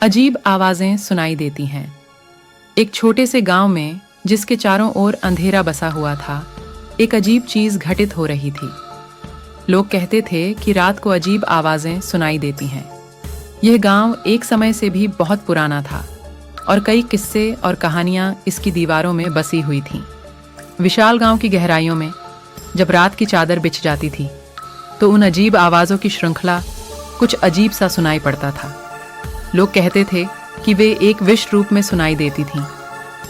अजीब आवाजें सुनाई देती हैं। एक छोटे से गांव में, जिसके चारों ओर अंधेरा बसा हुआ था, एक अजीब चीज घटित हो रही थी। लोग कहते थे कि रात को अजीब आवाजें सुनाई देती हैं। यह गांव एक समय से भी बहुत पुराना था और कई किस्से और कहानियां इसकी दीवारों में बसी हुई थीं। विशाल गांव की गहराइयों में जब रात की चादर बिछ जाती थी तो उन अजीब आवाज़ों की श्रृंखला कुछ अजीब सा सुनाई पड़ता था। लोग कहते थे कि वे एक विष रूप में सुनाई देती थीं,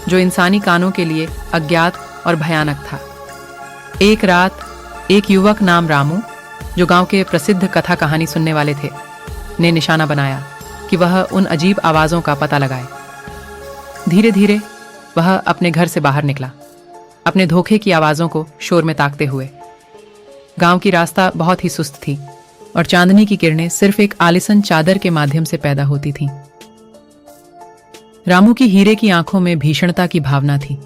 जो इंसानी कानों के लिए अज्ञात और भयानक था। एक रात एक युवक नाम रामू, जो गांव के प्रसिद्ध कथा कहानी सुनने वाले थे, ने निशाना बनाया कि वह उन अजीब आवाज़ों का पता लगाए। धीरे धीरे वह अपने घर से बाहर निकला, अपने धोखे की आवाज़ों को शोर में ताकते हुए। गांव की रास्ता बहुत ही सुस्त थी और चांदनी की किरणें सिर्फ एक आलिशान चादर के माध्यम से पैदा होती थीं। रामू की हीरे की आंखों में भीषणता की भावना थी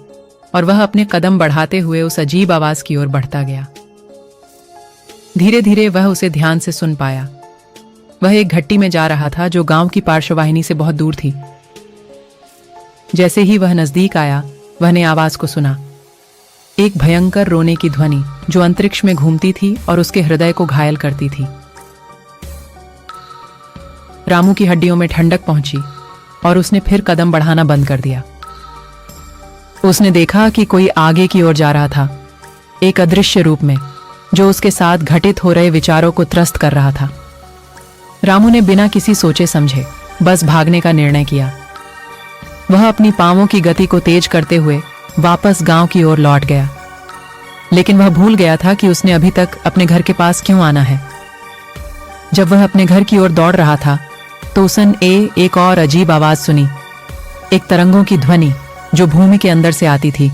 और वह अपने कदम बढ़ाते हुए उस अजीब आवाज की ओर बढ़ता गया। धीरे धीरे वह उसे ध्यान से सुन पाया। वह एक घट्टी में जा रहा था जो गांव की पार्श्ववाहिनी से बहुत दूर थी। जैसे ही वह नजदीक आया, वह ने आवाज को सुना, एक भयंकर रोने की ध्वनि जो अंतरिक्ष में घूमती थी और उसके हृदय को घायल करती थी। रामू की हड्डियों में ठंडक पहुंची और उसने फिर कदम बढ़ाना बंद कर दिया। उसने देखा कि कोई आगे की ओर जा रहा था, एक अदृश्य रूप में, जो उसके साथ घटित हो रहे विचारों को त्रस्त कर रहा था। रामू ने बिना किसी सोचे समझे बस भागने का निर्णय किया। वह अपनी पांवों की गति को तेज करते हुए वापस गांव की ओर लौट गया, लेकिन वह भूल गया था कि उसने अभी तक अपने घर के पास क्यों आना है। जब वह अपने घर की ओर दौड़ रहा था तो उसने एक और अजीब आवाज सुनी, एक तरंगों की ध्वनि जो भूमि के अंदर से आती थी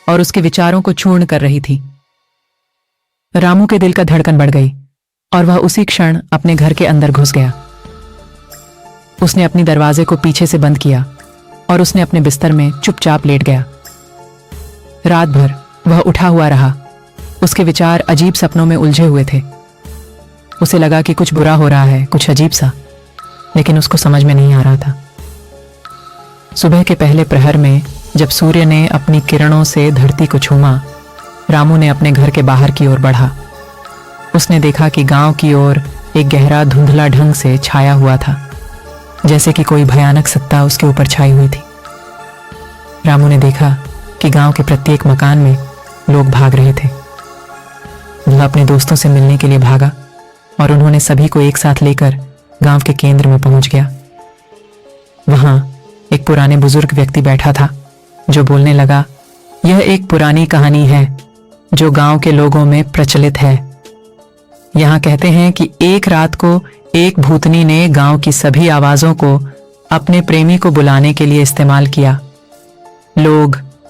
और उसके विचारों को चूर्ण कर रही थी। रामू के दिल का धड़कन बढ़ गई और वह उसी क्षण अपने घर के अंदर घुस गया। उसने अपनी दरवाजे को पीछे से बंद किया और उसने अपने बिस्तर में चुपचाप लेट गया। रात भर वह उठा हुआ रहा। उसके विचार अजीब सपनों में उलझे हुए थे। उसे लगा कि कुछ बुरा हो रहा है, कुछ अजीब सा, लेकिन उसको समझ में नहीं आ रहा था। सुबह के पहले प्रहर में जब सूर्य ने अपनी किरणों से धरती को छूमा, रामू ने अपने घर के बाहर की ओर बढ़ा। उसने देखा कि गांव की ओर एक गहरा धुंधला ढंग से छाया हुआ था, जैसे कि कोई भयानक सत्ता उसके ऊपर छाई हुई थी। रामू ने देखा कि गांव के प्रत्येक मकान में लोग भाग रहे थे। वह अपने दोस्तों से मिलने के लिए भागा और उन्होंने सभी को एक साथ लेकर गांव के केंद्र में पहुंच गया। वहां एक पुराने बुजुर्ग व्यक्ति बैठा था जो बोलने लगा, यह एक पुरानी कहानी है जो गांव के लोगों में प्रचलित है। यहां कहते हैं कि एक रात को एक भूतनी ने गांव की सभी आवाजों को अपने प्रेमी को बुलाने के लिए इस्तेमाल किया। लोग